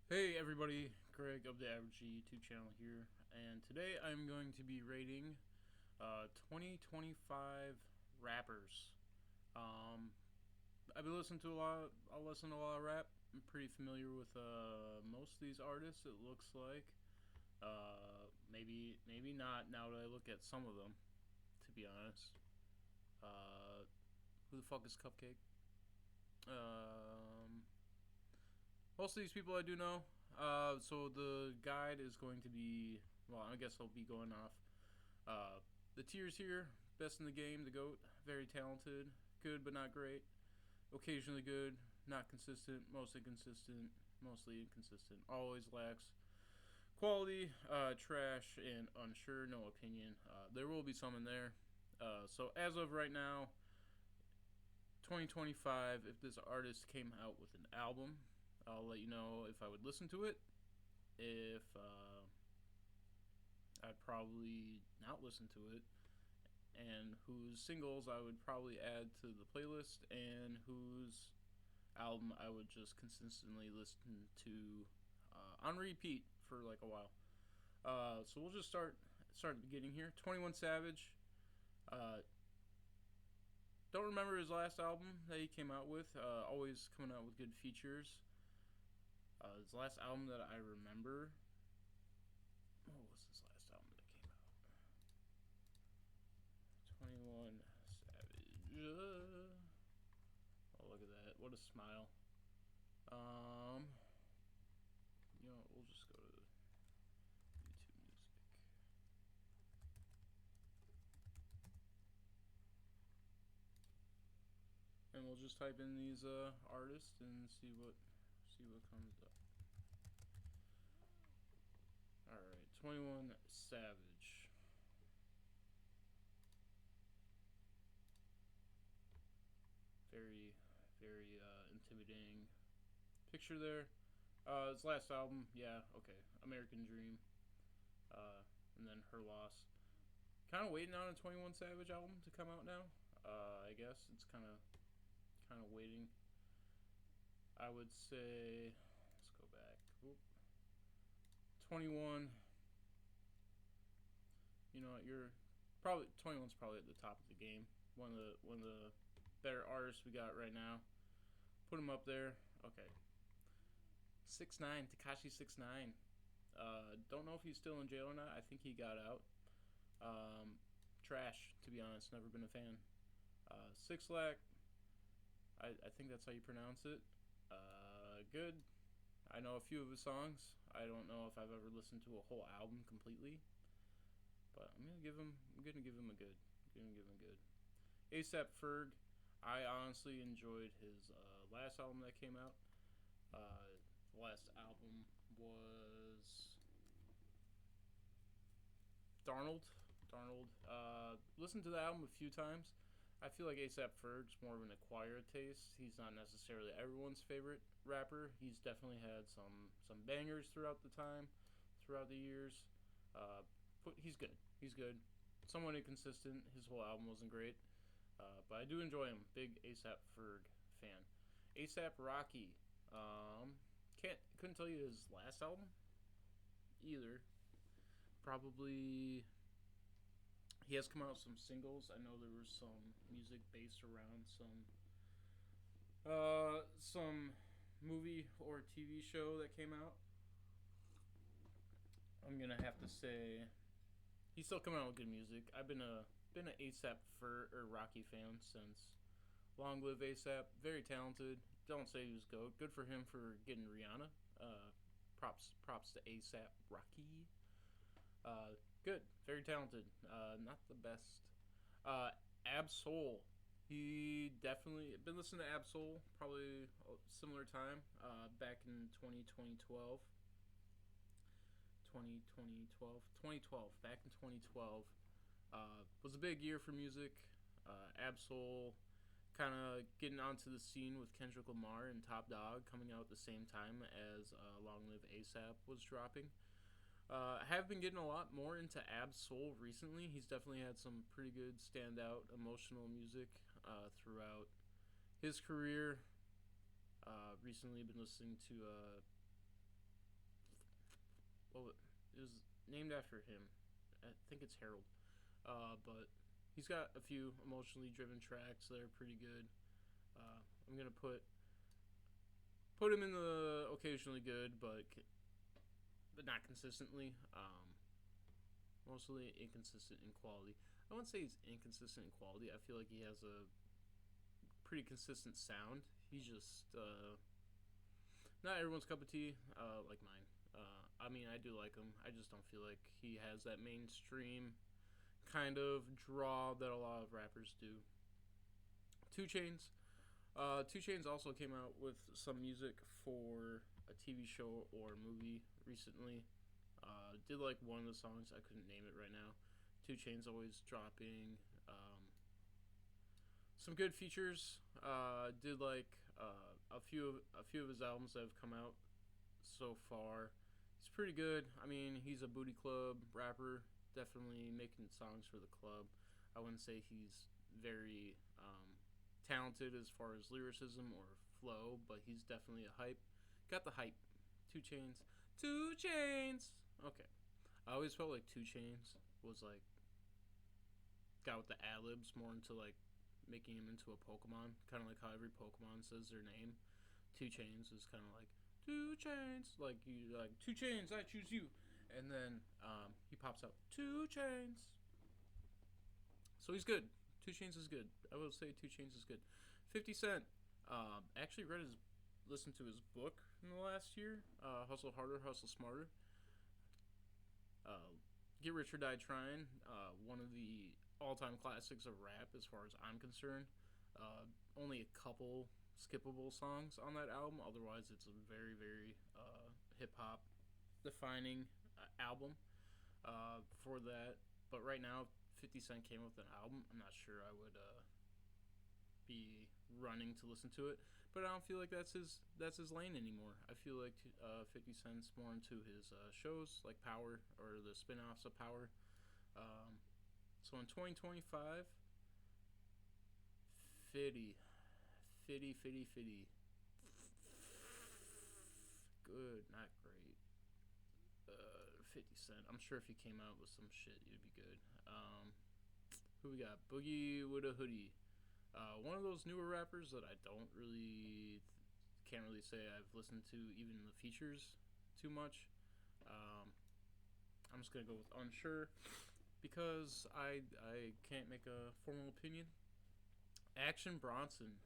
Hey everybody, Greg of the Average YouTube channel here, and today I'm going to be rating 2025 rappers. Um, I've been listening to a lot. I listen to a lot of rap. I'm pretty familiar with most of these artists. It looks like maybe not now that I look at some of them. To be honest, uh, who the fuck is Cupcake? Um, Most of these people I do know. So the guide is going to be, well, I guess I'll be going off uh, the tiers here. Best in the game, the GOAT. Very talented. Good but not great. Occasionally good. Not consistent. Mostly consistent. Mostly inconsistent. Always lacks quality. Trash and unsure. No opinion. There will be some in there. So as of right now, 2025, if this artist came out with an album, I'll let you know if I would listen to it. If I'd probably not listen to it, and whose singles I would probably add to the playlist, and whose album I would just consistently listen to on repeat for like a while. So we'll just start at the beginning here. 21 Savage. Uh, don't remember his last album that he came out with. Always coming out with good features. His last album that I remember. What was his last album that came out? 21 Savage. Oh, look at that. What a smile. Um, we'll just go to YouTube Music. And we'll just type in these artists and see what comes up. Alright, 21 Savage. Very, very intimidating picture there. His last album, yeah, okay. American Dream. And then Her Loss. Kind of waiting on a 21 Savage album to come out now. I guess it's kind of waiting. I would say, let's go back. Oop. 21. You're probably 21's probably at the top of the game. One of the better artists we got right now. Put him up there. Okay. 6ix9ine, Tekashi 6ix9ine. Don't know if he's still in jail or not. I think he got out. Trash, to be honest. Never been a fan. Six Lack. I think that's how you pronounce it. Good. I know a few of his songs. I don't know if I've ever listened to a whole album completely, but I'm gonna give him. I'm gonna give him a good. I'm gonna give him a good. ASAP Ferg. I honestly enjoyed his last album that came out. The last album was Darnold. Darnold. Listened to the album a few times. I feel like ASAP Ferg's more of an acquired taste. He's not necessarily everyone's favorite rapper. He's definitely had some bangers throughout the years. But he's good. He's good. Somewhat inconsistent. His whole album wasn't great, but I do enjoy him. Big ASAP Ferg fan. ASAP Rocky. Couldn't tell you his last album either. Probably he has come out with some singles. I know there was some music based around some movie or TV show that came out. I'm gonna have to say he's still coming out with good music. I've been a ASAP or Rocky fan since Long Live ASAP. Very talented. Don't say he was GOAT. Good for him for getting Rihanna. Props to ASAP Rocky. Good, very talented. Not the best. Ab-Soul. He definitely been listening to Ab-Soul probably a similar time. Back in 2012. 2012. Back in 2012. Was a big year for music. Ab-Soul kind of getting onto the scene with Kendrick Lamar and Top Dog coming out at the same time as Long Live ASAP was dropping. I have been getting a lot more into Ab-Soul recently. He's definitely had some pretty good standout emotional music throughout his career. Recently been listening to well, it was named after him. I think it's Harold. But he's got a few emotionally driven tracks that are pretty good. I'm gonna put him in the occasionally good, but not consistently. Mostly inconsistent in quality. I wouldn't say he's inconsistent in quality. I feel like he has a pretty consistent sound. He's just not everyone's cup of tea, like mine. I mean, I do like him. I just don't feel like he has that mainstream kind of draw that a lot of rappers do. Two Chains. Two Chains also came out with some music for a TV show or movie recently. Did like one of the songs. I couldn't name it right now. Two Chains always dropping some good features. Did like a few of his albums that have come out so far. He's pretty good. I mean, he's a booty club rapper. Definitely making songs for the club. I wouldn't say he's very talented as far as lyricism or flow, but he's definitely a hype. Got the hype. Two Chains. Two Chains. Okay. I always felt like Two Chains was like got with the ad libs more into like making him into a Pokemon, kind of like how every Pokemon says their name. Two Chains is kind of like Two Chains, like you like Two Chains, I choose you, and then he pops out Two Chains. So he's good. Two Chains is good. I will say Two Chains is good. 50 Cent, actually listened to his book in the last year. Hustle Harder, Hustle Smarter. Get Rich or Die Trying. One of the all-time classics of rap, as far as I'm concerned. Only a couple skippable songs on that album. Otherwise, it's a very, very hip hop defining album for that. But right now, 50 Cent came with an album. I'm not sure I would be running to listen to it, but I don't feel like that's his lane anymore. I feel like 50 Cent's more into his shows like Power or the spin-offs of Power. So in 2025, Fitty, Fitty. Good, not great. 50 Cent. I'm sure if he came out with some shit, it'd be good. Who we got? Boogie with a Hoodie. One of those newer rappers that I can't really say I've listened to even the features too much. I'm just gonna go with Unsure because I can't make a formal opinion. Action Bronson,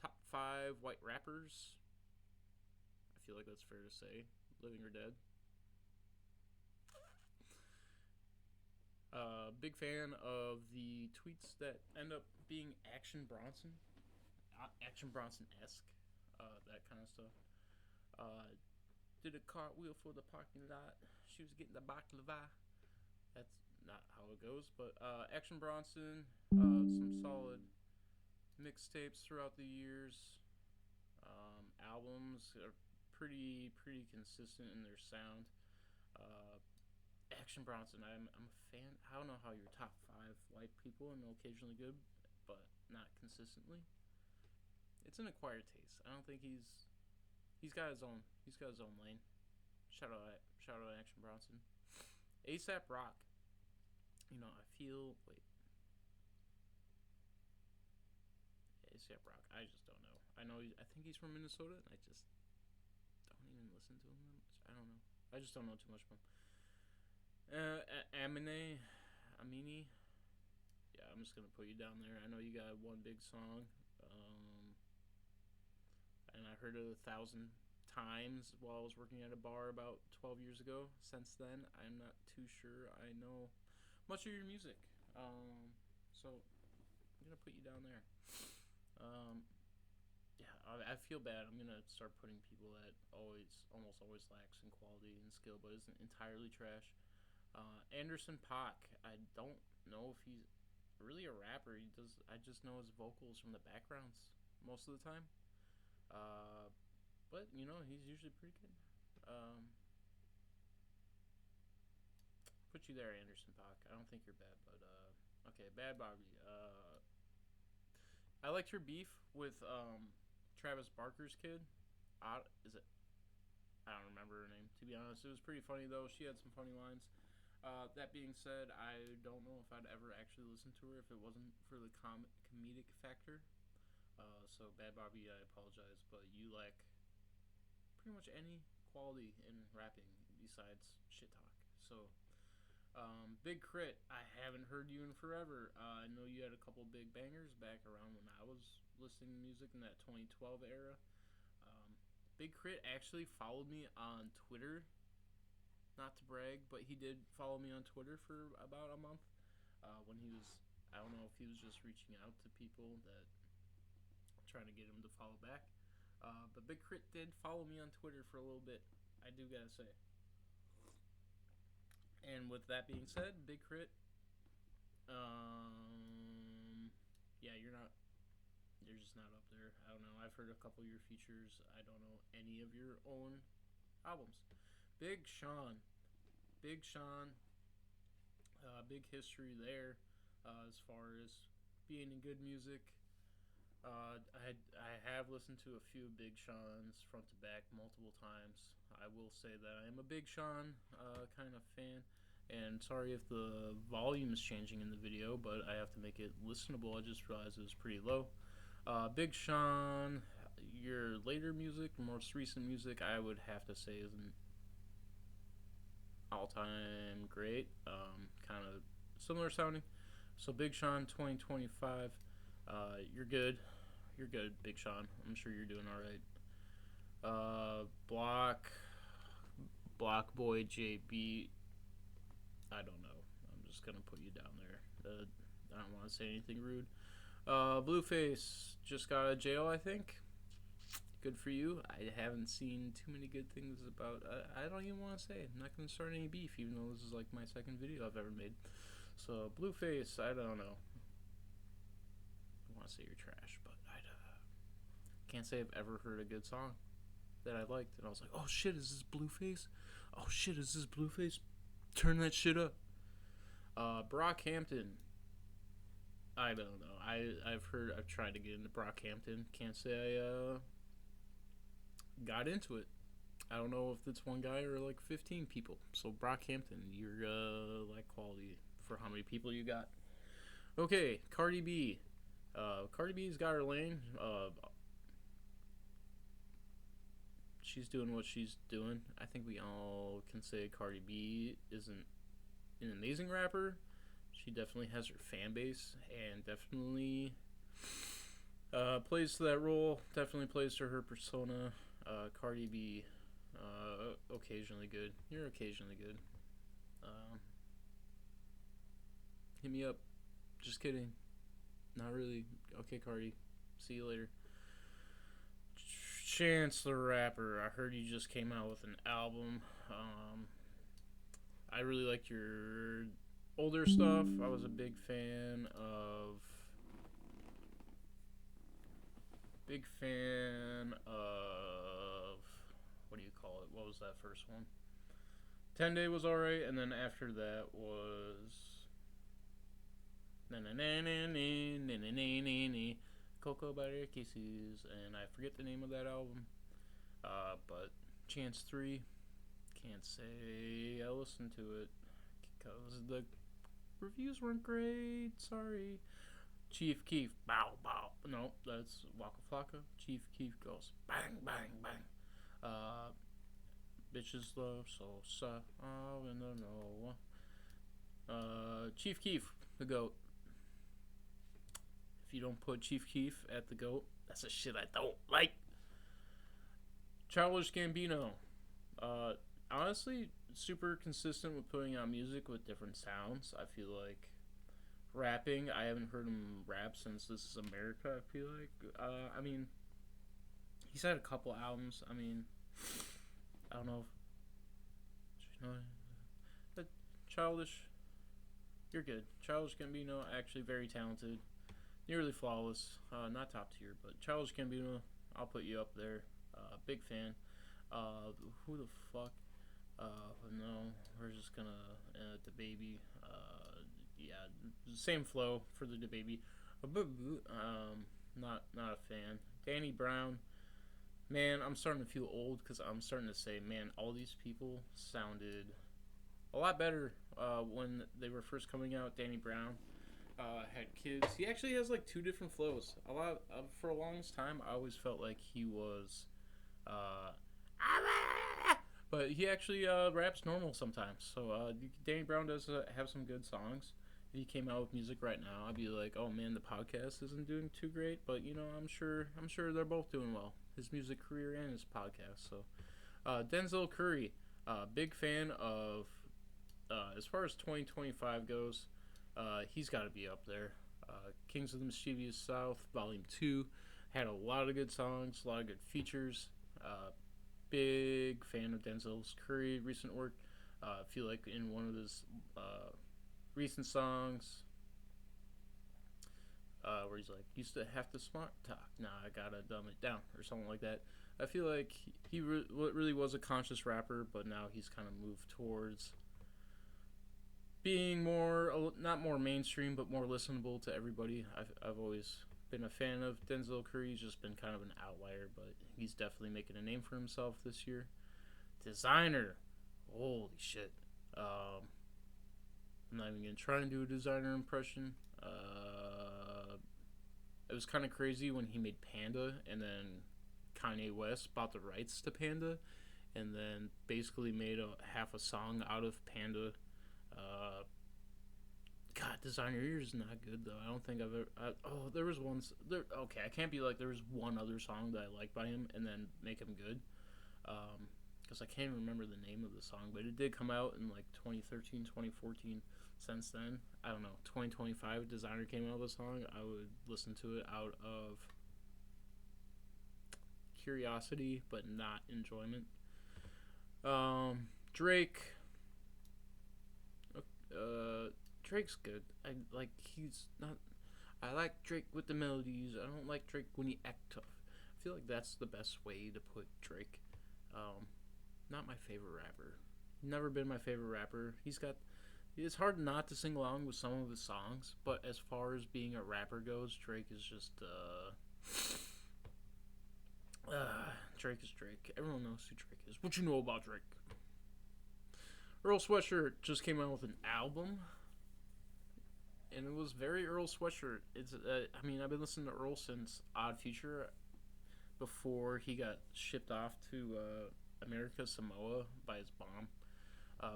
top 5 white rappers. I feel like that's fair to say, living or dead. Big fan of the tweets that end up being Action Bronson, Action Bronson esque, that kind of stuff. Did a cartwheel for the parking lot. She was getting the baklava. That's not how it goes, but Action Bronson, some solid mixtapes throughout the years. Albums are pretty consistent in their sound. Action Bronson, I'm a fan. I don't know how you're top 5 white people and occasionally good, but not consistently. It's an acquired taste. I don't think he's got his own lane. Shout out Action Bronson. ASAP Rock. I feel ASAP Rock. I just don't know. I think he's from Minnesota, and I just don't even listen to him that much. I don't know. I just don't know too much about him. Amini. Yeah, I'm just gonna put you down there. I know you got one big song, and I heard it 1,000 times while I was working at a bar about 12 years ago. Since then, I'm not too sure I know much of your music. So I'm gonna put you down there. Yeah, I feel bad. I'm gonna start putting people that almost always lacks in quality and skill, but isn't entirely trash. Anderson .Paak. I don't know if he's really a rapper. I just know his vocals from the backgrounds most of the time. But he's usually pretty good. Put you there, Anderson .Paak. I don't think you're bad, but okay, Bad Bobby. I liked your beef with Travis Barker's kid. Is it I don't remember her name, to be honest. It was pretty funny, though. She had some funny lines. That being said, I don't know if I'd ever actually listen to her if it wasn't for the comedic factor. So, Bad Bobby, I apologize, but you lack pretty much any quality in rapping besides shit talk. So, Big Crit, I haven't heard you in forever. I know you had a couple big bangers back around when I was listening to music in that 2012 era. Um, Big Crit actually followed me on Twitter. Not to brag, but he did follow me on Twitter for about a month. When he was, I don't know if he was just reaching out to people that trying to get him to follow back. But Big Crit did follow me on Twitter for a little bit. I do gotta say. And with that being said, Big Crit, yeah, you're just not up there. I don't know. I've heard a couple of your features. I don't know any of your own albums. Big Sean, Big Sean, big history there as far as being in good music. I have listened to a few Big Sean's front to back multiple times. I will say that I am a Big Sean kind of fan. And sorry if the volume is changing in the video, but I have to make it listenable. I just realized it was pretty low. Big Sean, your later music, most recent music, I would have to say isn't all-time great. Kind of similar sounding. So Big Sean 2025, you're good. You're good, Big Sean. I'm sure you're doing all right. Block Boy JB. I don't know. I'm just gonna put you down there. I don't want to say anything rude. Blueface just got out of jail, I think. Good for you. I haven't seen too many good things about. I don't even want to say. I'm not gonna start any beef, even though this is like my second video I've ever made. So Blueface, I don't know. I want to say you're trash, but I can't say I've ever heard a good song that I liked, and I was like, oh shit, is this Blueface? Oh shit, is this Blueface? Turn that shit up. Brockhampton. I don't know. I've tried to get into Brockhampton. Can't say I got into it. I don't know if it's one guy or like 15 people. So Brockhampton, you're like quality for how many people you got. Okay, Cardi B. Cardi B's got her lane. She's doing what she's doing. I think we all can say Cardi B isn't an amazing rapper. She definitely has her fan base and definitely plays to that role. Definitely plays to her persona. Cardi B, occasionally good. You're occasionally good. Hit me up. Just kidding. Not really. Okay, Cardi. See you later. Chance the Rapper. I heard you just came out with an album. I really liked your older stuff. I was a big fan of. What do you call it? What was that first one? 10 Day was alright, and then after that was. Cocoa Butter Kisses, and I forget the name of that album. But Chance 3, can't say I listened to it because the reviews weren't great. Sorry. Chief Keef, bow bow. No, that's Waka Flocka. Chief Keef goes bang bang bang. Bitches love salsa. Oh, in the no. Chief Keef, the GOAT. If you don't put Chief Keef at the GOAT, that's the shit I don't like. Childish Gambino. Honestly, super consistent with putting out music with different sounds. I feel like rapping, I haven't heard him rap since This Is America, I feel like. I mean, he's had a couple albums. I mean, I don't know if, but Childish, you're good. Childish Gambino, actually very talented. Nearly flawless. Not top tier, but Childish Gambino, I'll put you up there. Big fan. Who the fuck? No, we're just gonna the baby. Yeah, same flow for the baby. Not a fan. Danny Brown, Man, I'm starting to feel old because I'm starting to say, man, all these people sounded a lot better when they were first coming out. Danny Brown had kids. He actually has like two different flows. A lot for a longest time, I always felt like he was, uh, but he actually raps normal sometimes. So Danny Brown does have some good songs. If he came out with music right now, I'd be like, oh man, the podcast isn't doing too great, but you know, I'm sure they're both doing well. His music career and his podcast. So Denzel Curry, big fan of as far as 2025 goes, he's got to be up there. Kings of the Mischievous South, Volume 2, had a lot of good songs, a lot of good features. Big fan of Denzel's Curry recent work. I feel like in one of his recent songs, where he's like, used to have to smart talk, now I gotta dumb it down, or something like that. I feel like he really was a conscious rapper, but now he's kind of moved towards being not more mainstream, but more listenable to everybody. I've always been a fan of Denzel Curry. He's just been kind of an outlier, but he's definitely making a name for himself this year. Designer, holy shit. I'm not even gonna try and do a designer impression. It was kind of crazy when he made Panda, and then Kanye West bought the rights to Panda, and then basically made half a song out of Panda. God, Designer Ears is not good though. I don't think I've ever. There was one. Okay, I can't be like there was one other song that I liked by him and then make him good. Because I can't remember the name of the song, but it did come out in like 2013, 2014. Since then, I don't know. 2025, Designer came out with a song. I would listen to it out of curiosity, but not enjoyment. Drake. Drake's good. He's not. I like Drake with the melodies. I don't like Drake when he act tough. I feel like that's the best way to put Drake. Not my favorite rapper. Never been my favorite rapper. It's hard not to sing along with some of his songs, but as far as being a rapper goes, Drake is just Drake is Drake. Everyone knows who Drake is. What you know about Drake? Earl Sweatshirt just came out with an album, and it was very Earl Sweatshirt. I've been listening to Earl since Odd Future, before he got shipped off to America Samoa by his mom.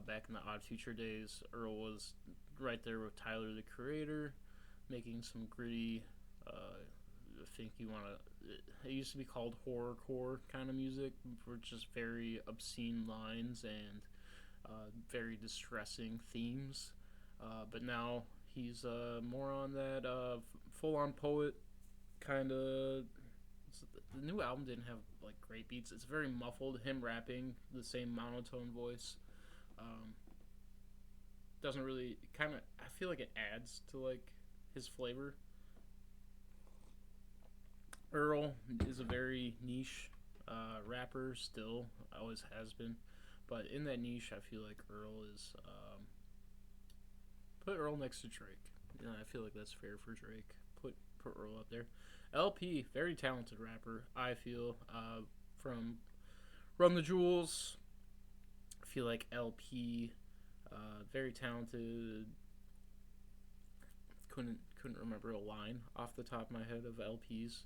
Back in the Odd Future days, Earl was right there with Tyler the Creator, making some gritty, it used to be called horrorcore kind of music, for just very obscene lines and very distressing themes. But now he's more on that full-on poet kind of. The new album didn't have like great beats. It's very muffled. Him rapping the same monotone voice. Doesn't really kind of. I feel like it adds to like his flavor. Earl is a very niche rapper still, always has been, but in that niche, I feel like Earl is. Put Earl next to Drake. I feel like that's fair for Drake. Put Earl up there. LP, very talented rapper. I feel from Run the Jewels. I feel like LP, very talented. Couldn't remember a line off the top of my head of LP's.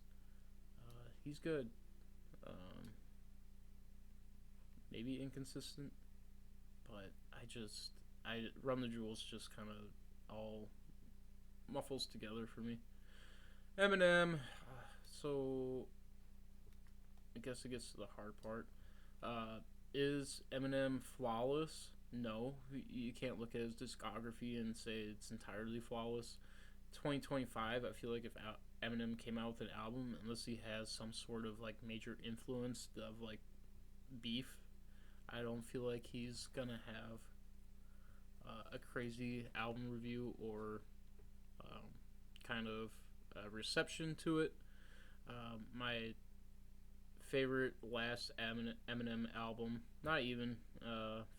He's good. Maybe inconsistent, but I Run the Jewels just kind of all muffles together for me. Eminem. So I guess it gets to the hard part. Is Eminem flawless? No, you can't look at his discography and say it's entirely flawless. 2025, I feel like if Eminem came out with an album, unless he has some sort of like major influence of like beef, I don't feel like he's gonna have a crazy album review or kind of reception to it. My favorite last Eminem album, not even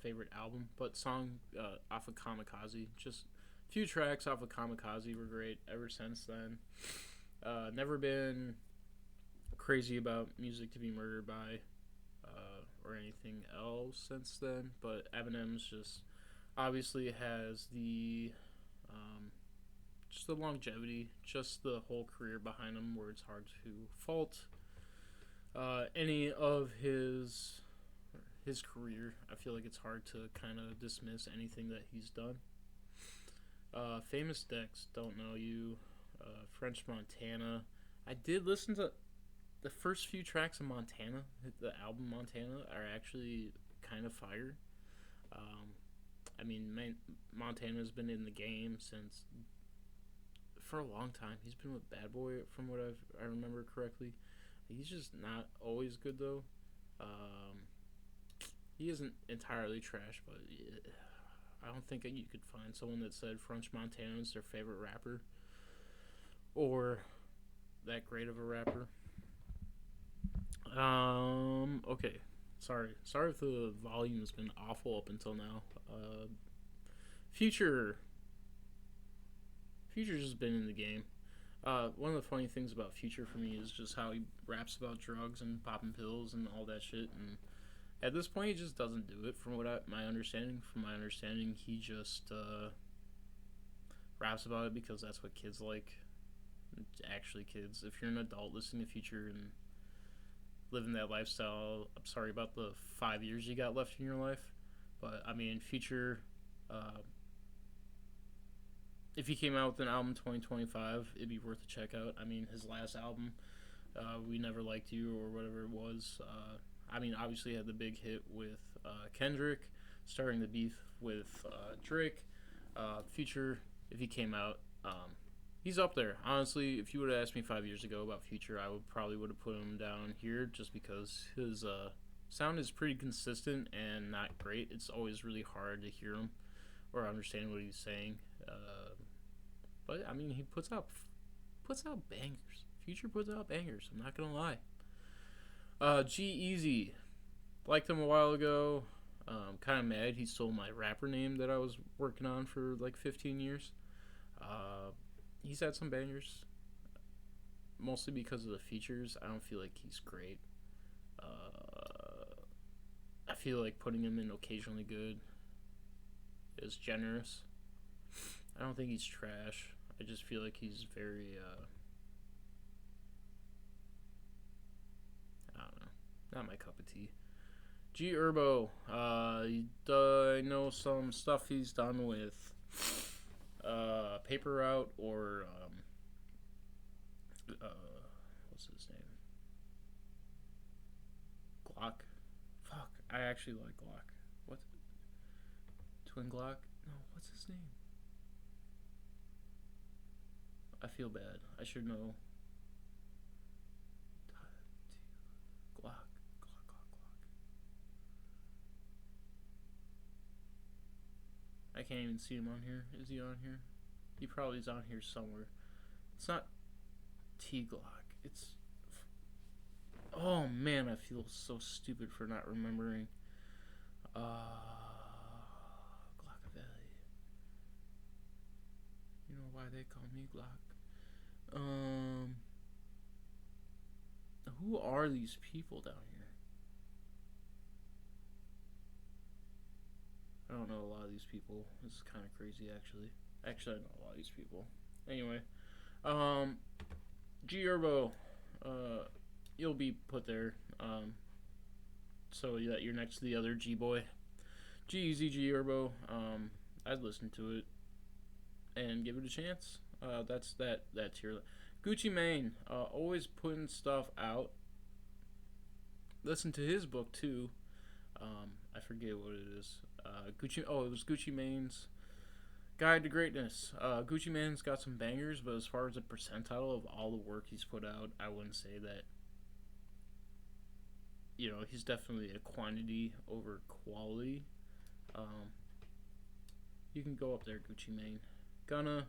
favorite album, but song off of Kamikaze. Just a few tracks off of Kamikaze were great ever since then. Never been crazy about music to be murdered by or anything else since then, but Eminem's just obviously has the just the longevity, just the whole career behind him, where it's hard to fault any of his career. I feel like it's hard to kind of dismiss anything that he's done. Famous Dex, Don't Know You, French Montana. I did listen to the first few tracks of Montana. The album Montana are actually kind of fire. Um, I mean, Montana's been in the game since for a long time. He's been with Bad Boy, from what I remember correctly. He's just not always good though. Um, he isn't entirely trash, but I don't think you could find someone that said French Montana is their favorite rapper or that great of a rapper. Okay. Sorry if the volume's been awful up until now. Future. Future's just been in the game. One of the funny things about Future for me is just how he raps about drugs and popping pills and all that shit. And at this point, he just doesn't do it. From my understanding, he just raps about it because that's what kids like. Actually, kids, if you're an adult listening to Future and living that lifestyle, I'm sorry about the 5 years you got left in your life. But I mean, Future. If he came out with an album 2025, it'd be worth a check out. I mean, his last album, We Never Liked You, or whatever it was. I mean, obviously he had the big hit with Kendrick, starting the beef with Drake. Future, if he came out, he's up there. Honestly, if you would have asked me 5 years ago about Future, I would have put him down here just because his sound is pretty consistent and not great. It's always really hard to hear him or understand what he's saying. But I mean, he puts out bangers. Future puts out bangers. I'm not gonna lie. G-Eazy, liked him a while ago. Kind of mad he stole my rapper name that I was working on for like 15 years. He's had some bangers, mostly because of the features. I don't feel like he's great. I feel like putting him in occasionally good is generous. I don't think he's trash. I just feel like he's very, I don't know, not my cup of tea. G Herbo, I know some stuff he's done with Paper Route or what's his name? Glock. Fuck, I actually like Glock. What? Twin Glock? No, what's his name? I feel bad. I should know. Glock. I can't even see him on here. Is he on here? He probably is on here somewhere. It's not T Glock. It's. Oh man, I feel so stupid for not remembering. Glockavelli. You know why they call me Glock? Who are these people down here? I don't know a lot of these people. This is kind of crazy, actually. Actually, I know a lot of these people. Anyway, G Herbo, you'll be put there, so that you're next to the other G boy. G-Eazy, G Herbo. I'd listen to it and give it a chance. That's that tier. Gucci Mane, always putting stuff out. Listen to his book too. I forget what it is. It was Gucci Mane's Guide to Greatness. Gucci Mane's got some bangers, but as far as the percentile of all the work he's put out, I wouldn't say that. You know, he's definitely a quantity over quality. You can go up there, Gucci Mane. Gunna,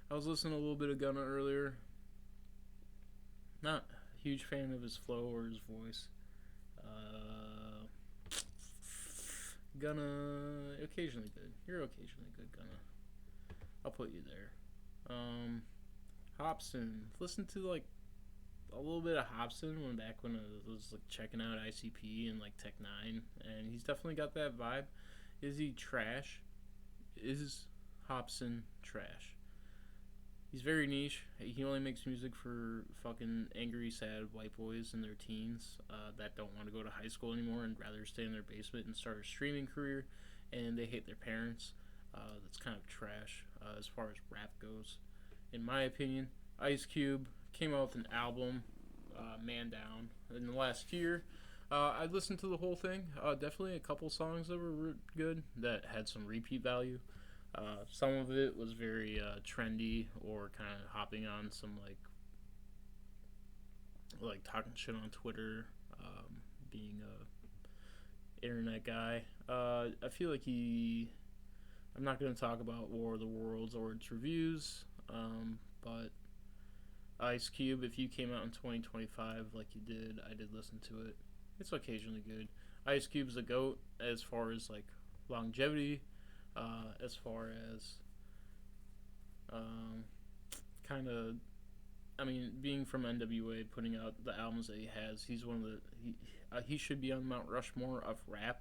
I was listening to a little bit of Gunna earlier. Not a huge fan of his flow or his voice. Gunna, occasionally good. You're occasionally good, Gunna. I'll put you there. Hobson, listen to like a little bit of Hobson when I was like checking out ICP and like Tech Nine, and he's definitely got that vibe. Is he trash? Is Hobson trash? He's very niche. He only makes music for fucking angry, sad white boys in their teens that don't want to go to high school anymore and rather stay in their basement and start a streaming career, and they hate their parents. That's kind of trash as far as rap goes, in my opinion. Ice Cube came out with an album, Man Down, in the last year. I listened to the whole thing. Definitely a couple songs that were good that had some repeat value. Some of it was very trendy or kind of hopping on some like talking shit on Twitter, being a internet guy. I feel like he. I'm not going to talk about War of the Worlds or its reviews, but Ice Cube, if you came out in 2025 like you did, I did listen to it. It's occasionally good. Ice Cube's a goat as far as like longevity, as far as kind of, I mean, being from NWA, putting out the albums that he has, he's one of the he should be on Mount Rushmore of rap.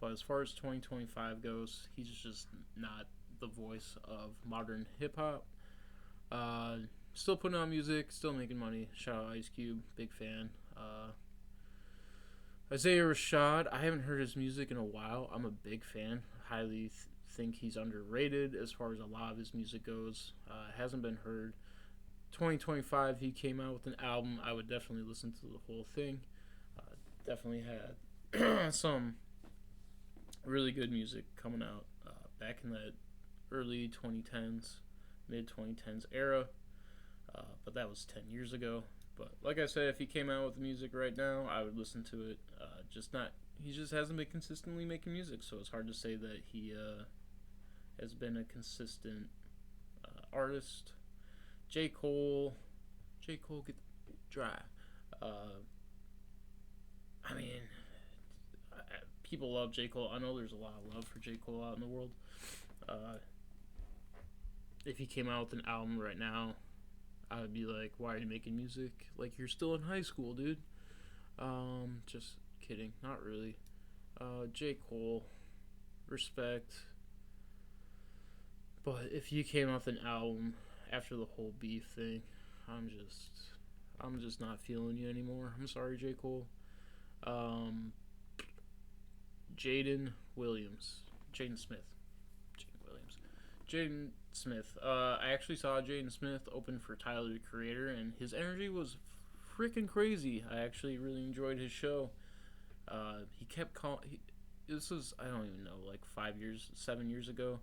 But as far as 2025 goes, he's just not the voice of modern hip hop. Still putting out music, still making money. Shout out Ice Cube, big fan. Isaiah Rashad, I haven't heard his music in a while. I'm a big fan. Highly think he's underrated as far as a lot of his music goes. Hasn't been heard. 2025, he came out with an album. I would definitely listen to the whole thing. Definitely had some really good music coming out back in that early 2010s, mid 2010s era. But that was 10 years ago. But like I said, if he came out with music right now, I would listen to it. He just hasn't been consistently making music, so it's hard to say that he has been a consistent artist. J. Cole, get dry. I mean, people love J. Cole. I know there's a lot of love for J. Cole out in the world. If he came out with an album right now, I would be like, why are you making music? Like, you're still in high school, dude. Just kidding. Not really. J. Cole, respect. But if he came out with an album after the whole beef thing, I'm just not feeling you anymore. I'm sorry, J. Cole. Jaden Smith. I actually saw Jaden Smith open for Tyler the Creator, and his energy was freaking crazy. I actually really enjoyed his show. He kept calling. This was, I don't even know, like 7 years ago.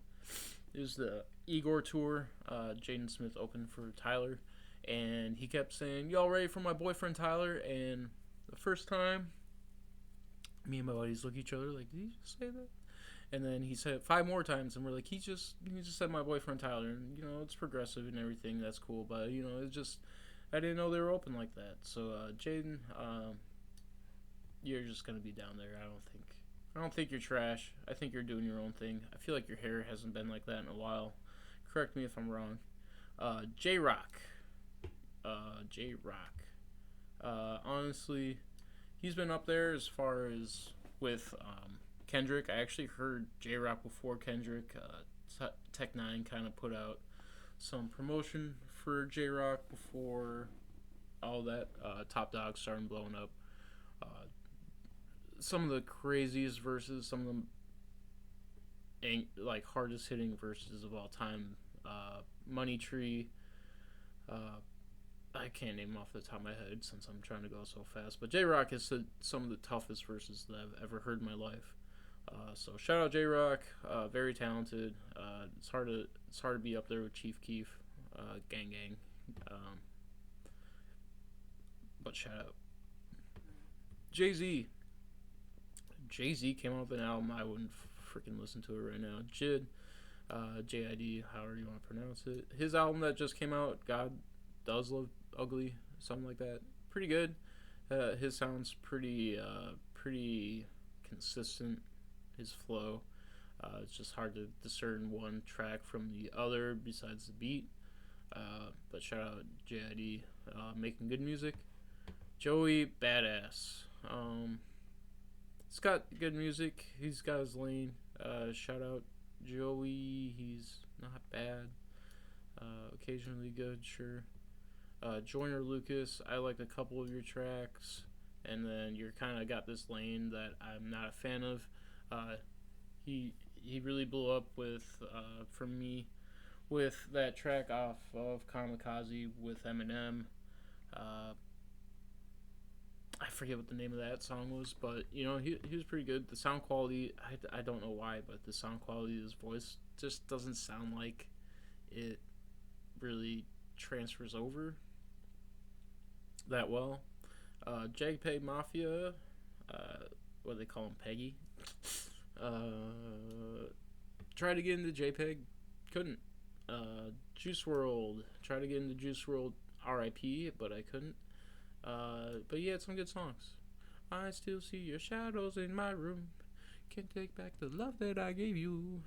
It was the Igor tour. Jaden Smith opened for Tyler, and he kept saying, "Y'all ready for my boyfriend Tyler?" And the first time, me and my buddies look at each other like, "Did he just say that?" And then he said it 5 more times, and we're like, he just said my boyfriend Tyler, and it's progressive and everything. That's cool, but it's just, I didn't know they were open like that. So Jaden, you're just gonna be down there. I don't think you're trash. I think you're doing your own thing. I feel like your hair hasn't been like that in a while. Correct me if I'm wrong. J-Rock. Honestly, he's been up there as far as with Kendrick. I actually heard J-Rock before Kendrick. Tech Nine kind of put out some promotion for J-Rock before all that. Top Dog started blowing up. Some of the craziest verses, some of the hardest hitting verses of all time. Money Tree. I can't name off the top of my head since I'm trying to go so fast. But J-Rock has said some of the toughest verses that I've ever heard in my life. So shout out J-Rock. Very talented. It's hard to be up there with Chief Keef. Gang. But shout out. Jay-Z came out with an album. I wouldn't freaking listen to it right now. J-I-D, however you want to pronounce it. His album that just came out, God Does Love Ugly, something like that. Pretty good. His sound's pretty consistent. His flow. It's just hard to discern one track from the other besides the beat. But shout out J.I.D. Making good music. Joey Badass. It's got good music. He's got his lane. Shout out Joey. He's not bad. Occasionally good, sure. Joyner Lucas. I like a couple of your tracks, and then you're kind of got this lane that I'm not a fan of. Uh, he really blew up with for me with that track off of Kamikaze with Eminem. Uh, I forget what the name of that song was, but he was pretty good. The sound quality, I don't know why, but the sound quality of his voice just doesn't sound like it really transfers over that well. JPEG Mafia, what do they call him, Peggy? Tried to get into JPEG, couldn't. Juice World, tried to get into Juice World, RIP, but I couldn't. But he had some good songs. I still see your shadows in my room. Can't take back the love that I gave you.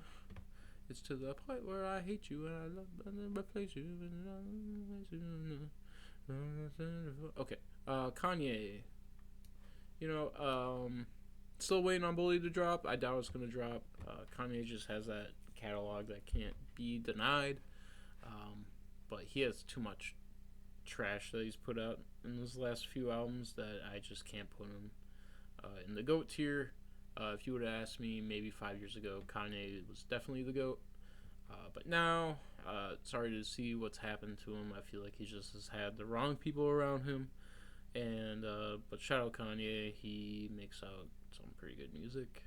It's to the point where I hate you and I love and replace you. Okay. Kanye. Still waiting on Bully to drop. I doubt it's gonna drop. Kanye just has that catalog that can't be denied. But he has too much trash that he's put out in his last few albums that I just can't put him in the GOAT tier. If you would have asked me maybe 5 years ago, Kanye was definitely the GOAT. But now, sorry to see what's happened to him. I feel like he just has had the wrong people around him. And but shout out Kanye, he makes out some pretty good music.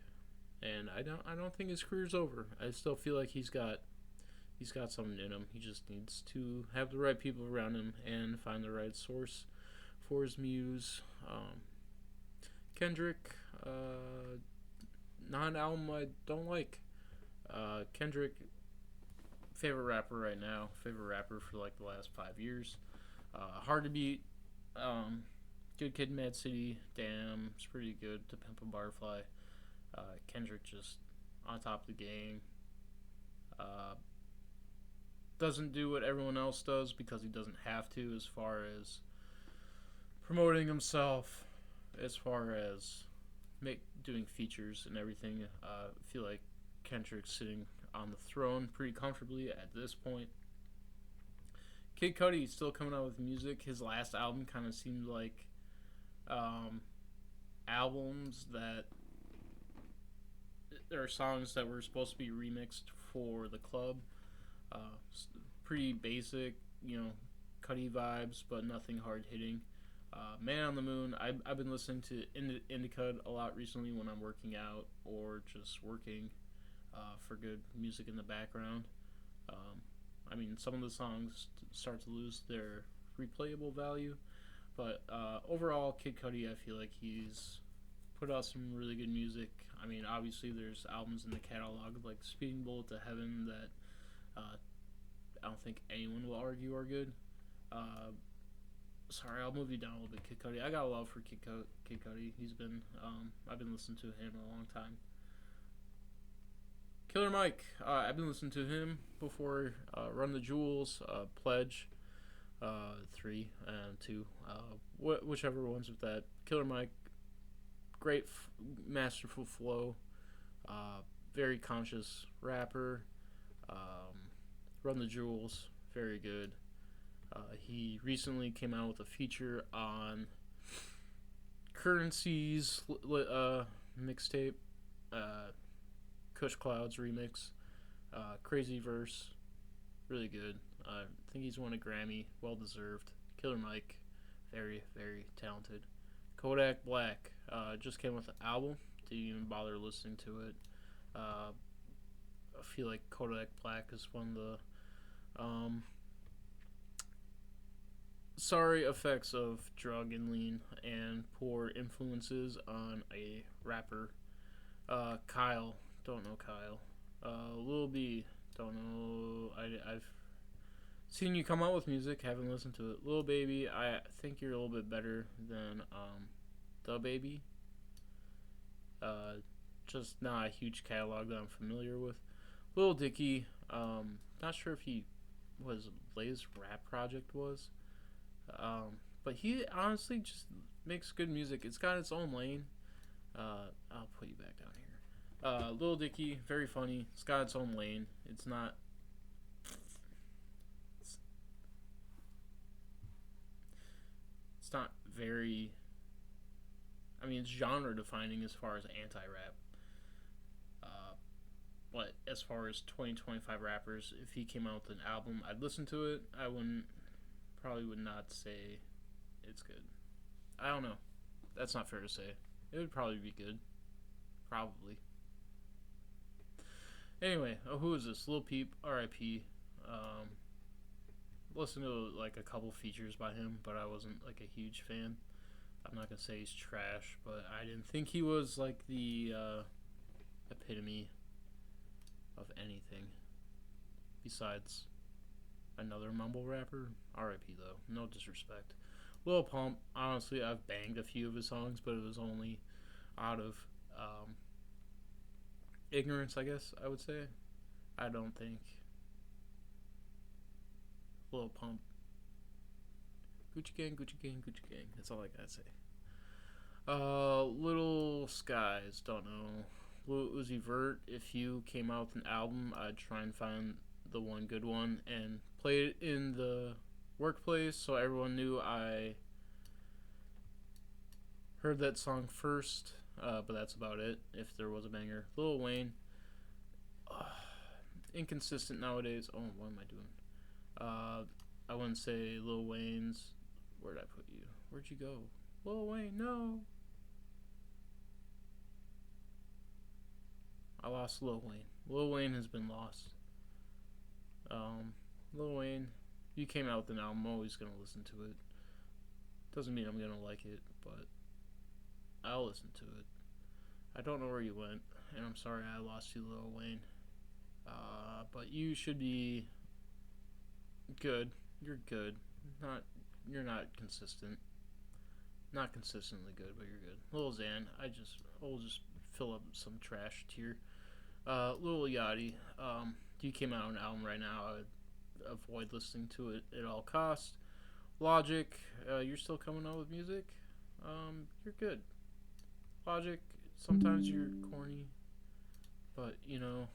And I don't think his career's over. I still feel like he's got something in him. He just needs to have the right people around him and find the right source for his muse. Kendrick, non-album I don't like. Kendrick, favorite rapper right now. Favorite rapper for like the last 5 years. Hard to beat. Good Kid, Mad City. Damn, it's pretty good. To Pimp a Butterfly. Kendrick just on top of the game. Doesn't do what everyone else does because he doesn't have to, as far as promoting himself, as far as doing features and everything. I feel like Kendrick's sitting on the throne pretty comfortably at this point. Kid Cudi still coming out with music. His last album kind of seemed like albums that there are songs that were supposed to be remixed for the club. Pretty basic, Cudi vibes, but nothing hard hitting. Man on the Moon. I've been listening to Indica a lot recently when I'm working out or just working for good music in the background. Some of the songs start to lose their replayable value, but overall, Kid Cudi, I feel like he's put out some really good music. Obviously, there's albums in the catalog like Speeding Bullet to Heaven that I don't think anyone will argue are good. Sorry, I'll move you down a little bit, Kid Cudi. I got a love for Kid Cudi. I've been listening to him a long time. Killer Mike, I've been listening to him before. Run the Jewels, Pledge, 3 and 2, whichever one's with that. Killer Mike, great, masterful flow, very conscious rapper. Run the Jewels, very good. He recently came out with a feature on Currency's mixtape, Kush Clouds remix, crazy verse, really good. I think he's won a Grammy, well deserved. Killer Mike, very, very talented. Kodak Black, just came with an album, didn't even bother listening to it. I feel like Kodak Black is one of the sorry effects of drug and lean and poor influences on a rapper. Kyle, don't know Kyle. Lil B, don't know. I've seen you come out with music, haven't listened to it. Lil Baby, I think you're a little bit better than The Baby. Just not a huge catalog that I'm familiar with. Lil Dicky, not sure if what his latest rap project was. But he honestly just makes good music. It's got its own lane. I'll put you back down here. Lil Dicky, very funny. It's got its own lane. It's, it's not very. I mean, it's genre defining as far as anti rap. Uh, but as far as 2025 rappers, if he came out with an album, I'd listen to it. I wouldn't. Probably would not say it's good. I don't know. That's not fair to say. It would probably be good. Probably. Anyway, who is this? Lil Peep, R.I.P. Um, Listened to like a couple features by him, but I wasn't like a huge fan. I'm not gonna say he's trash, but I didn't think he was like the epitome of anything besides another mumble rapper. R.I.P. though, no disrespect. Lil Pump, honestly, I've banged a few of his songs, but it was only out of ignorance, I guess I would say. I don't think Lil Pump. Gucci Gang, Gucci Gang, Gucci Gang. That's all I gotta say. Little Skies, don't know. Lil Uzi Vert, if you came out with an album, I'd try and find the one good one and play it in the workplace so everyone knew I heard that song first. But that's about it. If there was a banger, Lil Wayne, inconsistent nowadays. Oh, what am I doing? I wouldn't say Lil Wayne's. Where'd I put you? Where'd you go? Lil Wayne, no. I lost Lil Wayne. Lil Wayne has been lost. Lil Wayne, you came out with an album, I'm always gonna listen to it. Doesn't mean I'm gonna like it, but I'll listen to it. I don't know where you went, and I'm sorry I lost you, Lil Wayne. But you should be good. You're good. You're not consistent. Not consistently good, but you're good. Lil Xan, I'll just fill up some trash tier. Lil Yachty, if you came out on an album right now, I would avoid listening to it at all costs. Logic, you're still coming out with music. You're good. Logic, sometimes you're corny, but you know,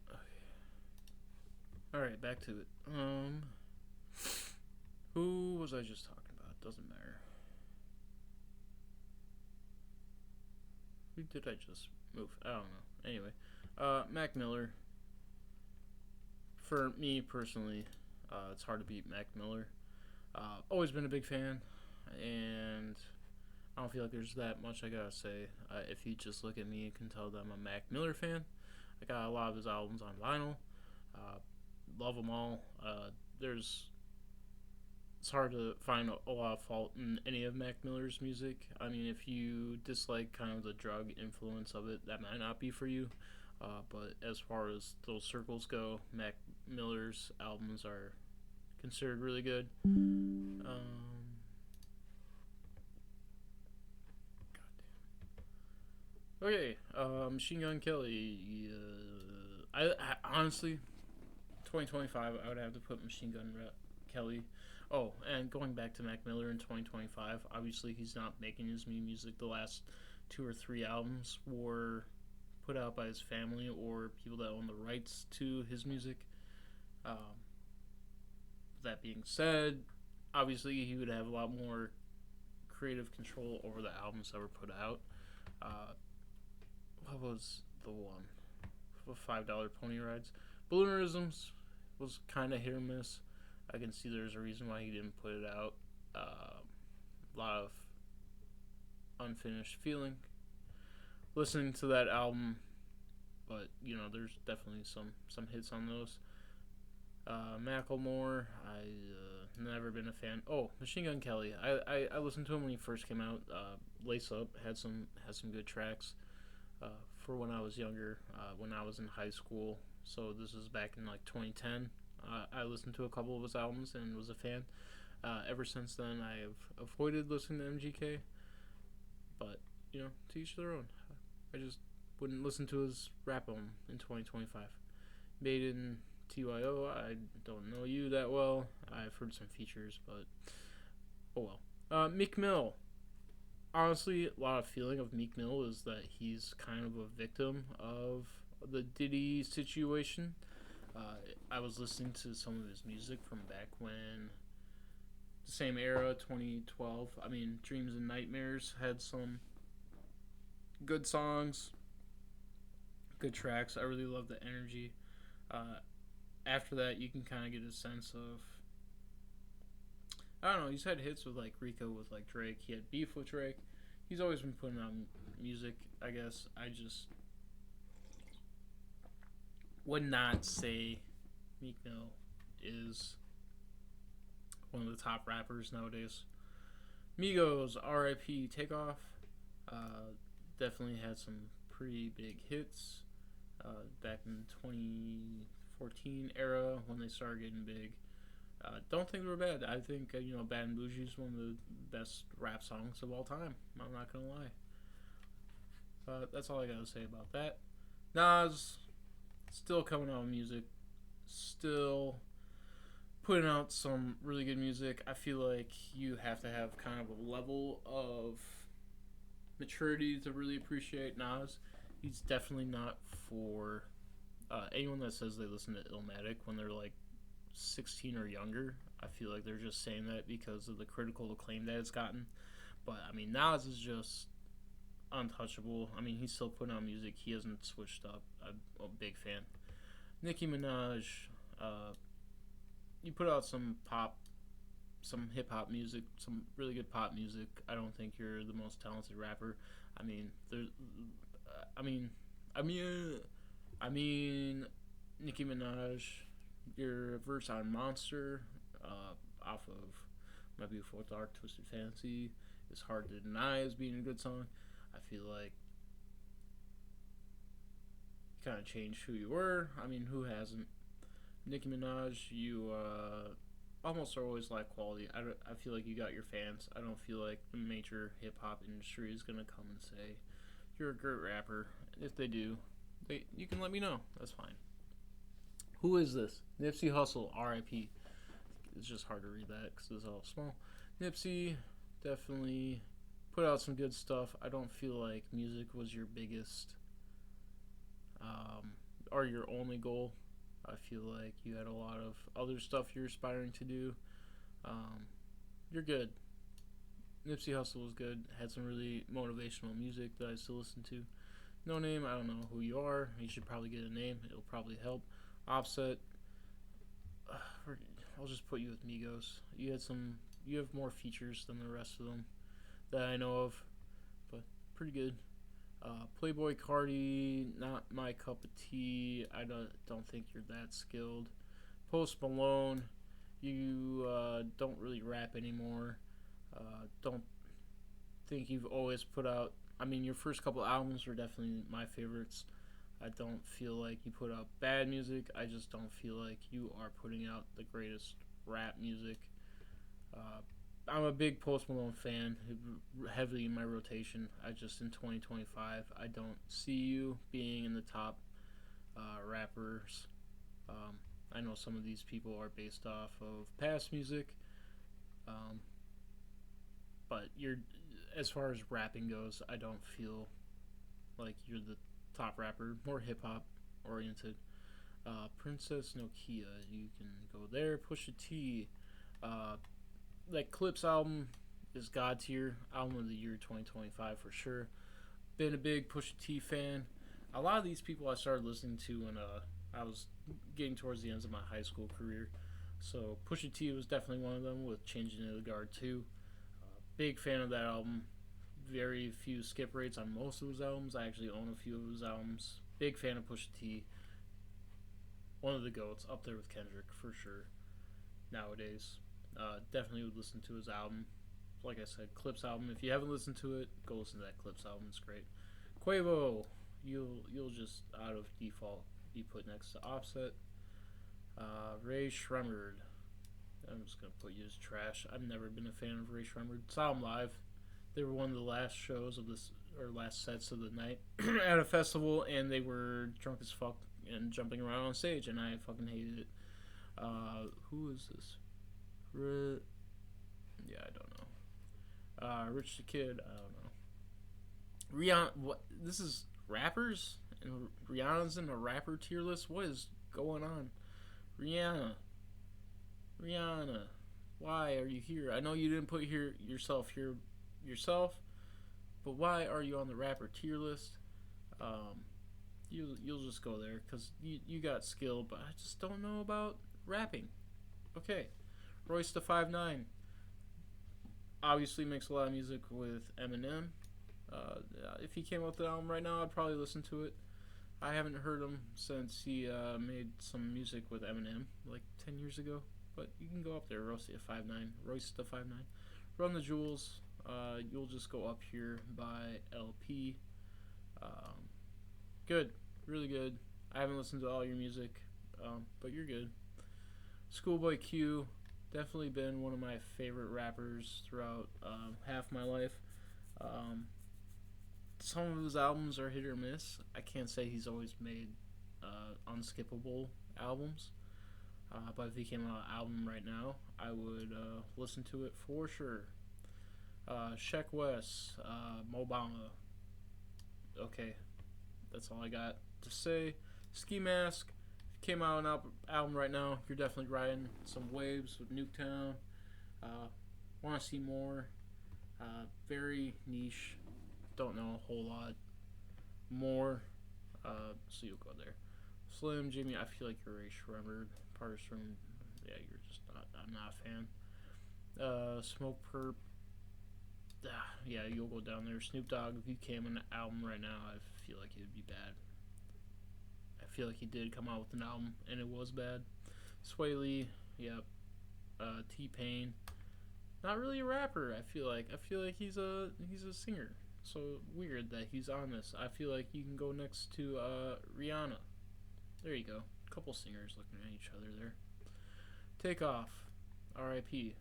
okay. All right, back to it. Who was I just talking about? Doesn't matter. Who did I just move? I don't know. Anyway, Mac Miller. For me personally, it's hard to beat Mac Miller. Always been a big fan, and I don't feel like there's that much I gotta say. If you just look at me, you can tell that I'm a Mac Miller fan. I got a lot of his albums on vinyl. Love them all. It's hard to find a lot of fault in any of Mac Miller's music. I mean, if you dislike kind of the drug influence of it, that might not be for you. But as far as those circles go, Mac Miller's albums are considered really good. Okay, Machine Gun Kelly. I honestly, 2025, I would have to put Machine Gun Kelly. Oh, and going back to Mac Miller in 2025, obviously he's not making his new music. The last 2 or 3 albums were put out by his family or people that own the rights to his music. That being said, obviously he would have a lot more creative control over the albums that were put out. What was the one? $5 pony rides. Balloonerisms was kind of hit or miss. I can see there's a reason why he didn't put it out. A lot of unfinished feeling listening to that album, but you know there's definitely some hits on those. Macklemore, I never been a fan. Oh, Machine Gun Kelly, I listened to him when he first came out. Lace Up had some good tracks for when I was younger, when I was in high school. So this is back in like 2010. I listened to a couple of his albums and was a fan. Ever since then, I have avoided listening to MGK. But, you know, to each their own. I just wouldn't listen to his rap album in 2025. Maiden TYO. I don't know you that well. I've heard some features, but oh well. Meek Mill. Honestly, a lot of feeling of Meek Mill is that he's kind of a victim of the Diddy situation. I was listening to some of his music from back when the same era, 2012. I mean, Dreams and Nightmares had some good songs, good tracks. I really love the energy. Uh, After that, you can kind of get a sense of, I don't know. He's had hits with like Rico with like Drake. He had beef with Drake. He's always been putting out music. I guess I just would not say Meek Mill is one of the top rappers nowadays. Migos, R.I.P. Takeoff. Definitely had some pretty big hits back in 2014 era when they started getting big. Don't think they were bad. I think Bad and Bougie is one of the best rap songs of all time. I'm not gonna lie. That's all I gotta say about that. Nas still coming out with music, still putting out some really good music. I feel like you have to have kind of a level of maturity to really appreciate Nas. He's definitely not for anyone that says they listen to Illmatic when they're like 16 or younger. I feel like they're just saying that because of the critical acclaim that it's gotten. But I mean, Nas is just untouchable. I mean, he's still putting out music. He hasn't switched up. I'm a big fan. Nicki Minaj, you put out some pop, some hip hop music, some really good pop music. I don't think you're the most talented rapper. I mean, there's, I mean, I mean, I mean, Nicki Minaj, your verse on Monster, off of My Beautiful Dark Twisted Fantasy, is hard to deny as being a good song. I feel like you kind of changed who you were. I mean, who hasn't? Nicki Minaj, you almost always lack quality. I feel like you got your fans. I don't feel like the major hip hop industry is gonna come and say you're a great rapper. If they do, you can let me know. That's fine. Who is this? Nipsey Hussle, R.I.P. It's just hard to read that because it's all small. Nipsey definitely put out some good stuff. I don't feel like music was your biggest or your only goal. I feel like you had a lot of other stuff you're aspiring to do. You're good. Nipsey Hussle was good. Had some really motivational music that I still listen to. No Name, I don't know who you are. You should probably get a name. It'll probably help. Offset, I'll just put you with Migos. You have more features than the rest of them that I know of, but pretty good. Playboy Cardi, not my cup of tea. I don't think you're that skilled. Post Malone, you don't really rap anymore. Don't think you've always put out. I mean, your first couple albums were definitely my favorites. I don't feel like you put out bad music. I just don't feel like you are putting out the greatest rap music. I'm a big Post Malone fan, heavily in my rotation. I just in 2025, I don't see you being in the top rappers. I know some of these people are based off of past music, but you're as far as rapping goes, I don't feel like you're the top rapper. More hip hop oriented. Princess Nokia, you can go there. Pusha T, that Clips album is God tier. Album of the year 2025 for sure. Been a big Pusha T fan. A lot of these people I started listening to when I was getting towards the ends of my high school career. So Pusha T was definitely one of them with Changing to the Guard too. Big fan of that album. Very few skip rates on most of his albums. I actually own a few of his albums. Big fan of Pusha T. One of the GOATs, up there with Kendrick for sure. Nowadays, definitely would listen to his album. Like I said, Clips album. If you haven't listened to it, go listen to that Clips album. It's great. Quavo, you'll just out of default be put next to Offset. Ray Shremmerd. I'm just gonna put you as trash. I've never been a fan of Ray Shremmerd. Saw him live. They were one of the last shows of this, or last sets of the night at a festival, and they were drunk as fuck and jumping around on stage, and I fucking hated it. Who is this? Yeah, I don't know. Rich the Kid, I don't know. Rihanna, what? This is rappers, and Rihanna's in a rapper tier list. What is going on? Rihanna, Rihanna, why are you here? I know you didn't put here yourself, but why are you on the rapper tier list? Um, you'll just go there because you got skill, but I just don't know about rapping. Okay, Royce the 5'9" obviously makes a lot of music with Eminem. If he came out with an album right now, I'd probably listen to it. I haven't heard him since he made some music with Eminem like 10 years ago. But you can go up there, Royce the 5'9", Royce the 5'9". Run the Jewels. You'll just go up here by LP. Um, Good, really good. I haven't listened to all your music, but you're good. Schoolboy Q, definitely been one of my favorite rappers throughout half my life. Um, some of his albums are hit or miss. I can't say he's always made unskippable albums, but if he came out with an album right now, I would listen to it for sure. Sheck West, Mobama. Okay, that's all I got to say. Ski Mask came out an album right now. You're definitely riding some waves with Nuketown. Want to see more? Very niche. Don't know a whole lot more. So you'll go there. Slim Jimmy, I feel like you're a Shremmer person. Yeah, you're just not. I'm not a fan. Smoke Perp. Yeah, you'll go down there. Snoop Dogg, if you came in an album right now, I feel like it would be bad. I feel like he did come out with an album and it was bad. Sway Lee, yep. T Pain, not really a rapper. I feel like he's a singer. So weird that he's on this. I feel like you can go next to Rihanna. There you go. Couple singers looking at each other there. Take Off, R.I.P.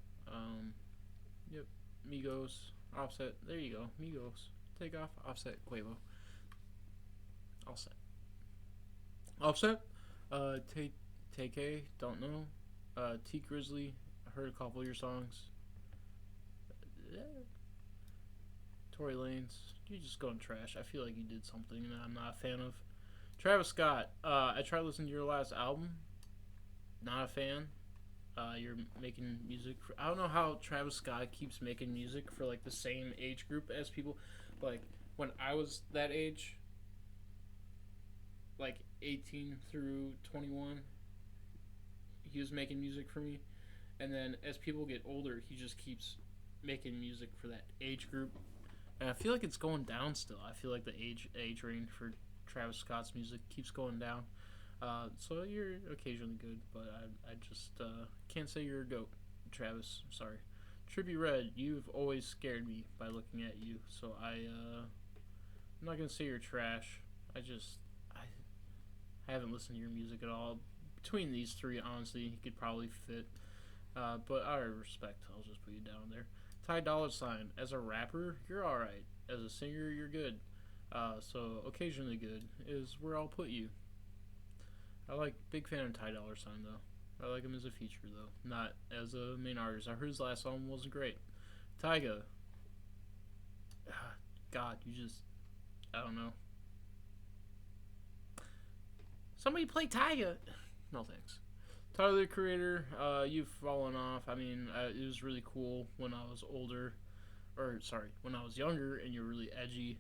Yep. Migos, Offset. There you go. Migos. Take Off, Offset, Quavo. Offset. Offset. Take A. Don't know. T Grizzly. I heard a couple of your songs. Tory Lanez. You just going trash. I feel like you did something that I'm not a fan of. Travis Scott. I tried listening to your last album. Not a fan. You're making music for, I don't know how Travis Scott keeps making music for like the same age group as people. Like when I was that age, like 18 through 21, he was making music for me. And then as people get older, he just keeps making music for that age group. And I feel like it's going down still. I feel like the age range for Travis Scott's music keeps going down. So you're occasionally good, but I just can't say you're a goat, Travis. Sorry. Trippie Redd, you've always scared me by looking at you. So I'm not gonna say you're trash. I haven't listened to your music at all. Between these three, honestly, he could probably fit. But out of respect, I'll just put you down there. Ty Dolla $ign, as a rapper, you're all right. As a singer, you're good. So occasionally good is where I'll put you. Big fan of Ty Dolla $ign though. I like him as a feature though, not as a main artist. I heard his last album wasn't great. Tyga. God, I don't know. Somebody play Tyga. No thanks. Tyler the Creator, you've fallen off. I mean, it was really cool when I was older, when I was younger, and you're really edgy.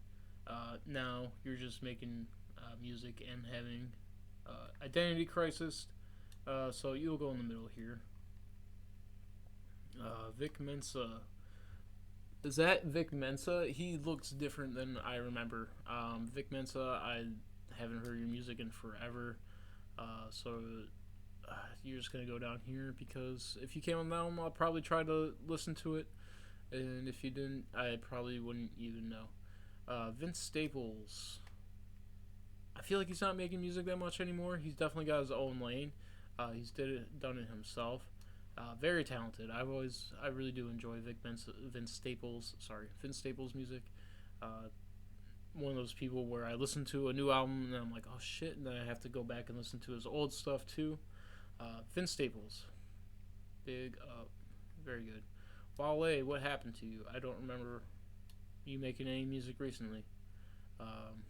Now you're just making music and having identity crisis. So you'll go in the middle here. Vic Mensa. Is that Vic Mensa? He looks different than I remember. Vic Mensa, I haven't heard your music in forever. So you're just going to go down here because if you came on that one, I'll probably try to listen to it. And if you didn't, I probably wouldn't even know. Vince Staples. I feel like he's not making music that much anymore. He's definitely got his own lane. He's done it himself. Very talented. I really do enjoy Vince Staples music. one of those people where I listen to a new album and I'm like, oh shit, and then I have to go back and listen to his old stuff too. Vince Staples, big up, very good. Wale, what happened to you? I don't remember you making any music recently. Um,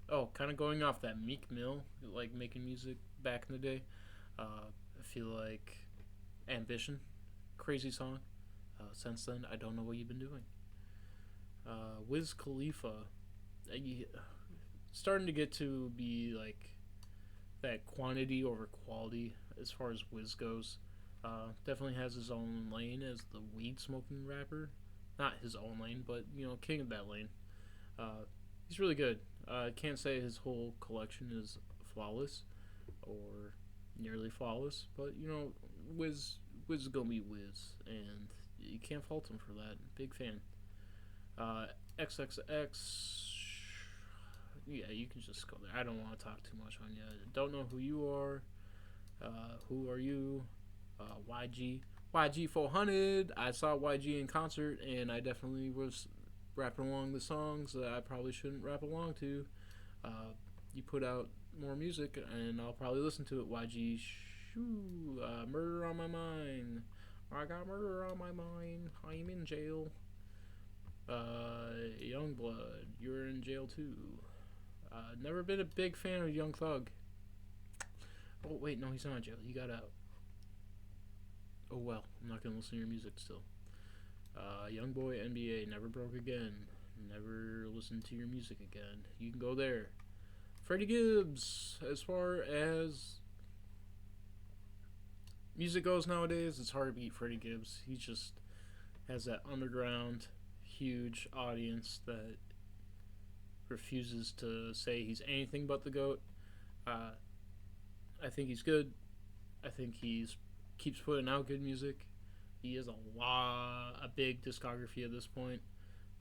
oh, kind of going off that Meek Mill, like making music back in the day. I feel like Ambition, crazy song. Since then, I don't know what you've been doing. Wiz Khalifa, starting to get to be like that quantity over quality as far as Wiz goes. Definitely has his own lane as the weed smoking rapper. Not his own lane, but king of that lane. He's really good. I can't say his whole collection is flawless or nearly flawless, but Wiz is gonna be Wiz, and you can't fault him for that. Big fan. XXX. Yeah, you can just go there. I don't want to talk too much on you. Don't know who you are. Who are you? YG. YG 400. I saw YG in concert, and I definitely was rapping along the songs that I probably shouldn't rap along to. You put out more music, and I'll probably listen to it. YG. Shoo. Murder on my mind. I got murder on my mind. I'm in jail. Youngblood. You're in jail too. Never been a big fan of Young Thug. Oh wait, no, he's not in jail. He got out. Oh well, I'm not gonna listen to your music still. Young Boy NBA. Never broke again. Never listened to your music again. You can go there. Freddie Gibbs. As far as music goes nowadays, it's hard to beat Freddie Gibbs. He just has that underground, huge audience that refuses to say he's anything but the GOAT. I think he's good. I think he's keeps putting out good music. He has a big discography at this point.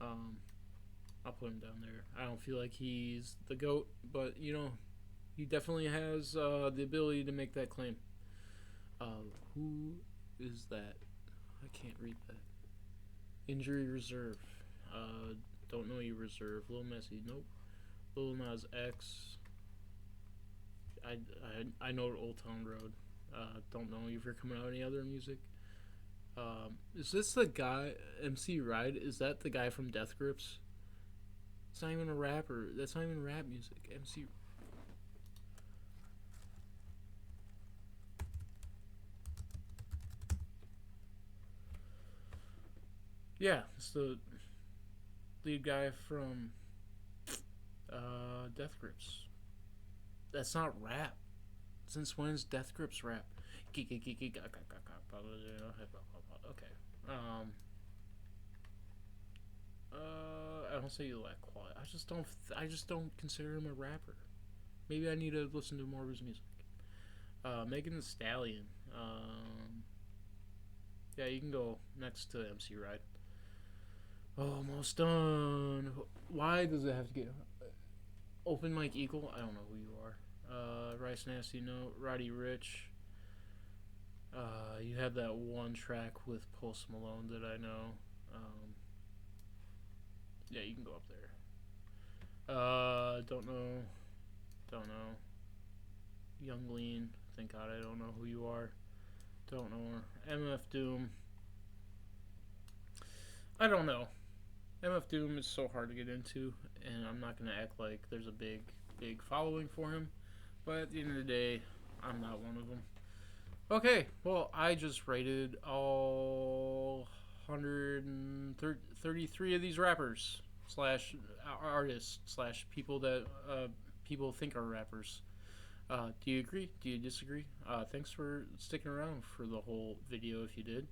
I'll put him down there. I don't feel like he's the GOAT, but he definitely has the ability to make that claim. Who is that? I can't read that. Injury Reserve. Don't know you Reserve. Lil Messy. Nope. Lil Nas X. I know Old Town Road. Don't know if you're coming out any other music. Is this the guy, MC Ride? Is that the guy from Death Grips? It's not even a rapper. That's not even rap music. MC. Yeah, it's the lead guy from Death Grips. That's not rap. Since when is Death Grips rap? Okay. I don't say you lack quality. I just don't consider him a rapper. Maybe I need to listen to more of his music. Megan Thee Stallion. Yeah, you can go next to MC Ride. Almost done. Why does it have to get Open Mike Eagle? I don't know who you are. Rice Nasty Note, Roddy Rich. You have that one track with Post Malone that I know. Yeah, you can go up there. Don't know. Young Lean. Thank God I don't know who you are. Don't know her. MF Doom. I don't know. MF Doom is so hard to get into, and I'm not going to act like there's a big following for him. But at the end of the day, I'm not one of them. Okay, well, I just rated all 133 of these rappers slash artists slash people that people think are rappers. Do you agree? Do you disagree? Thanks for sticking around for the whole video if you did.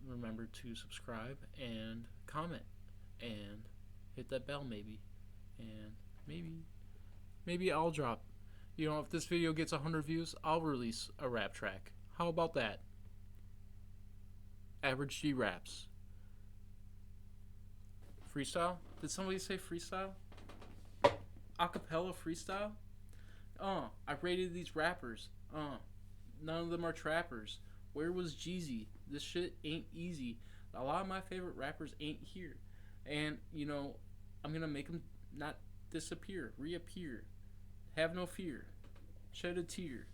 Remember to subscribe and comment and hit that bell maybe. And maybe I'll drop. If this video gets 100 views, I'll release a rap track. How about that? Average G raps. Freestyle? Did somebody say freestyle? Acapella freestyle? I rated these rappers. None of them are trappers. Where was Jeezy? This shit ain't easy. A lot of my favorite rappers ain't here. And, I'm gonna make him not disappear, reappear. Have no fear. Shed a tear.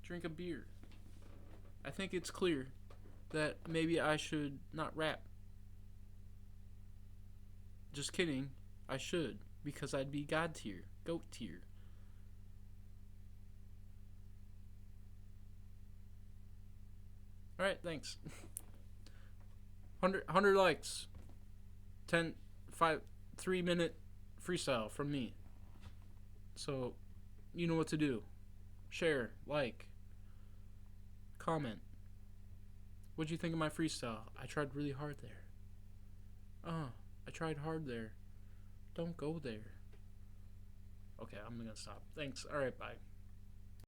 Drink a beer. I think it's clear that maybe I should not rap. Just kidding. I should, because I'd be god tier, goat tier. Alright, thanks. 100 likes. 10, 5, 3 minute freestyle from me. So, you know what to do. Share, like, comment. What'd you think of my freestyle? I tried really hard there. I tried hard there. Don't go there. Okay, I'm gonna stop. Thanks. Alright, bye.